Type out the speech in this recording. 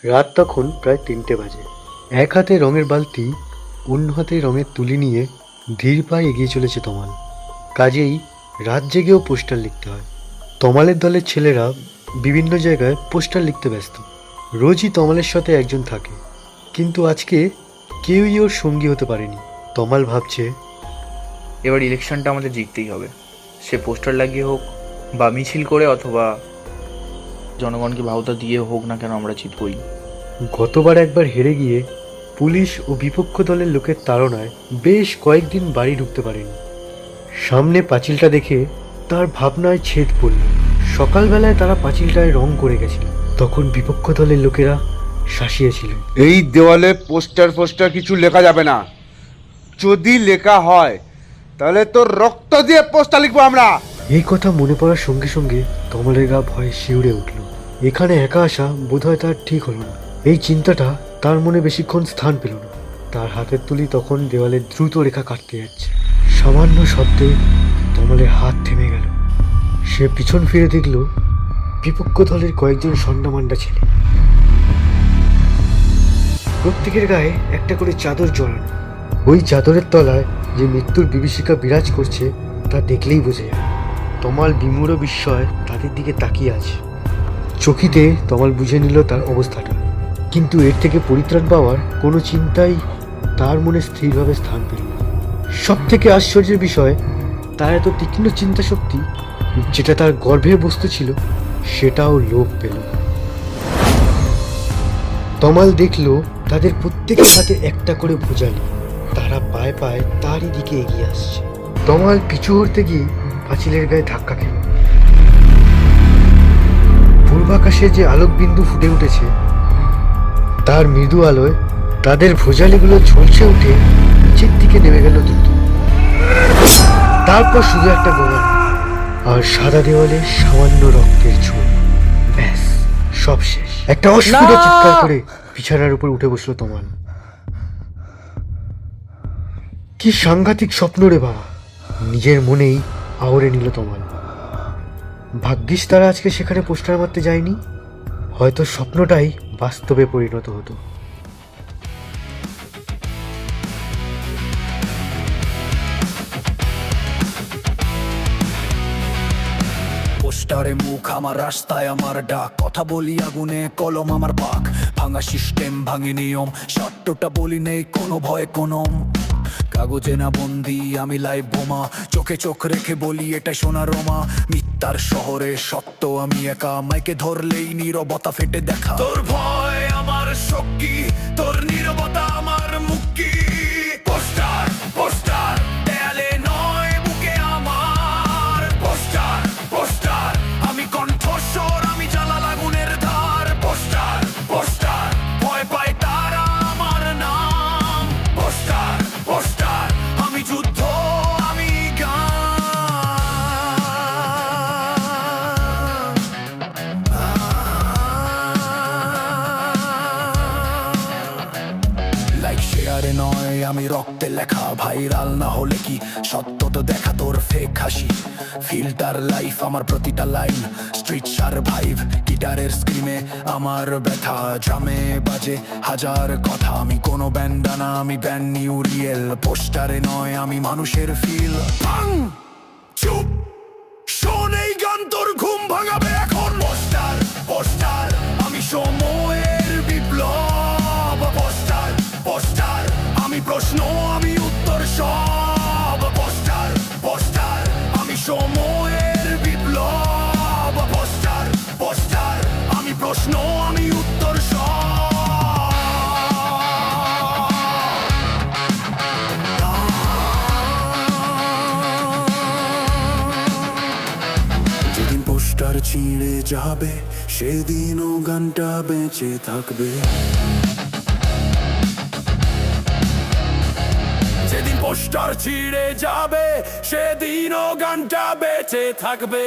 রাত তখন প্রায় 3টে বাজে। এক হাতে রঙের বালতি, অন্য হাতে রঙের তুলি নিয়ে ধীর পায়ে এগিয়ে চলেছে তমাল। কাজেই রাত জেগেও পোস্টার লিখতে হয়। তমালের দলের ছেলেরা বিভিন্ন জায়গায় পোস্টার লিখতে ব্যস্ত। রোজই তমালের সাথে একজন থাকে, কিন্তু আজকে কেউই ওর সঙ্গী হতে পারেনি। তমাল ভাবছে, এবার ইলেকশনটা আমাদের জিততেই হবে। সে পোস্টার লাগিয়ে হোক বা মিছিল করে অথবা জনগণকে ভাওতা দিয়ে হোক না কেন, আমরা জিতবই। গতবার একবার হেরে গিয়ে পুলিশ ও বিপক্ষ দলের লোকের তাড়নায় বেশ কয়েকদিন বাড়ি ঢুকতে পারেনি। সামনে পাঁচিলটা দেখে তার ভাবনায় ছেদ পড়ল। সকালবেলায় তারা পাঁচিলটায় রং করে গেছিল, তখন বিপক্ষ দলের লোকেরা শাসিয়েছিল। এই দেওয়ালে পোস্টার কিছু লেখা যাবে না। যদি লেখা হয় তাহলে তোর রক্ত দিয়ে পোস্টার লিখবো আমরা। এই কথা মনে পড়ার সঙ্গে সঙ্গে তমালের গা ভয়ে শিউরে উঠল। এখানে একা আসা বোধহয় তার ঠিক হলো না। এই চিন্তাটা তার মনে বেশিক্ষণ স্থান পেল না। তার হাতের তুলি তখন দেওয়ালে দ্রুত রেখা কাটতে যাচ্ছে। সামান্য শব্দে তমালের হাত থেমে গেল। সে পিছন ফিরে দেখল বিপক্ষ দলের কয়েকজন সন্নামান্ডা ছেলে। প্রত্যেকের গায়ে একটা করে চাদর জড়ানো। ওই চাদরের তলায় যে মৃত্যুর বিভীষিকা বিরাজ করছে তা দেখলেই বোঝা যায়। তমাল বিমূঢ় বিস্ময় তাদের দিকে তাকিয়ে আছে। চকিতে তমাল বুঝে নিল তার অবস্থাটা, কিন্তু এর থেকে পরিত্রাণ পাওয়ার কোনো চিন্তাই তার মনে স্থিরভাবে স্থান পেল না। সব থেকে আশ্চর্যের বিষয়, তার এত তীক্ষ্ণ চিন্তা শক্তি, যেটা তার গর্ভে বস্তু ছিল, সেটাও লোপ পেল। তমাল দেখল তাদের প্রত্যেকের হাতে একটা করে ভুজালি। তারা পায়ে পায়ে তারই দিকে এগিয়ে আসছে। তমাল পিছু হতে গিয়ে পাঁচিলের গায়ে ধাক্কা খেল। পূর্বাকাশে যে আলোক বিন্দু ফুটে উঠেছে, তার মৃদু আলোয় তাদের ভুজালিগুলো ঝলসে উঠে নিচের দিকে নেমে গেল দ্রুত। তারপর শুধু একটা গোলা আর সাদা দেওয়ালে সামান্য রক্তের ঝোল। ব্যাস, সব শেষ। একটা অস্ফুট চিৎকার করে বিছানার উপর উঠে বসলো তমাল। কি সাংঘাতিক স্বপ্ন রে বাবা, নিজের মনেই আওড়ে নিল তমাল। ভাগ্যিস তারা আজকে সেখানে পোস্টার মারতে যায়নি, হয়তো স্বপ্নটাই বাস্তবে পরিণত হতো। পোস্টারে মুখ আমার, রাস্তায় আমার ডাক, কথা বলি আগুনে কলম আমার পাক। ভাঙা সিস্টেম, ভাঙে নিয়ম, সত্যটা বলি নেই কোনো ভয় কোনো। কাগজে না বন্দি, আমি লাইভ বোমা, চোখে চোখ রেখে বলি এটাই সোনা রোমা। মিথ্যার শহরে সত্য আমি একা, মাইকে ধরলেই নীরবতা ফেটে দেখা। তোর ভয় আমার শক্তি, তোর নীরবতা আমার মুক্তি। পোস্টার পোস্টার দেয়ালে নয় বুকে আমার। পোস্টার পোস্টার আমি কণ্ঠস্বর, আমি জ্বালা লাগুনের ধার। পোস্টার পোস্টার ভয় পায় তারা আমার নাম। পোস্টার পোস্টার আমি যুদ্ধ, আমি লাইক শেয়ারে নয়, আমি রক্তে লেখা। ভাইরাল না হলে কি সত্য তো দেখা, তোর ফেক হাসি। ফিল্টার লাইফ আমার প্রতিটা লাইন, স্ট্রিট সারভাইভ গিটারের স্ক্রিমে আমার ব্যথা। ড্রামে বাজে হাজার কথা, আমি কোনো ব্যান্ডানা, আমি ব্যান্ড নিউ রিয়েল। পোস্টারে নয়, আমি মানুষের ফিল। চুপ শোন, এই গান তোর ঘুম ভাঙাবে এখন। পোস্টার পোস্টার আমি সময়ের বিপ্লব। পোস্টার পোস্টার আমি প্রশ্ন, আমি উত্তর সব। পোস্টার পোস্টার আমি সময়ের বিপ্লব। পোস্টার পোস্টার আমি প্রশ্ন, আমি উত্তর সব। যেদিন পোস্টার ছিঁড়ে যাবে, সেদিনও গানটা বেঁচে থাকবে। যেদিন পোস্টার ছিঁড়ে যাবে, সেদিনও গানটা বেঁচে থাকবে।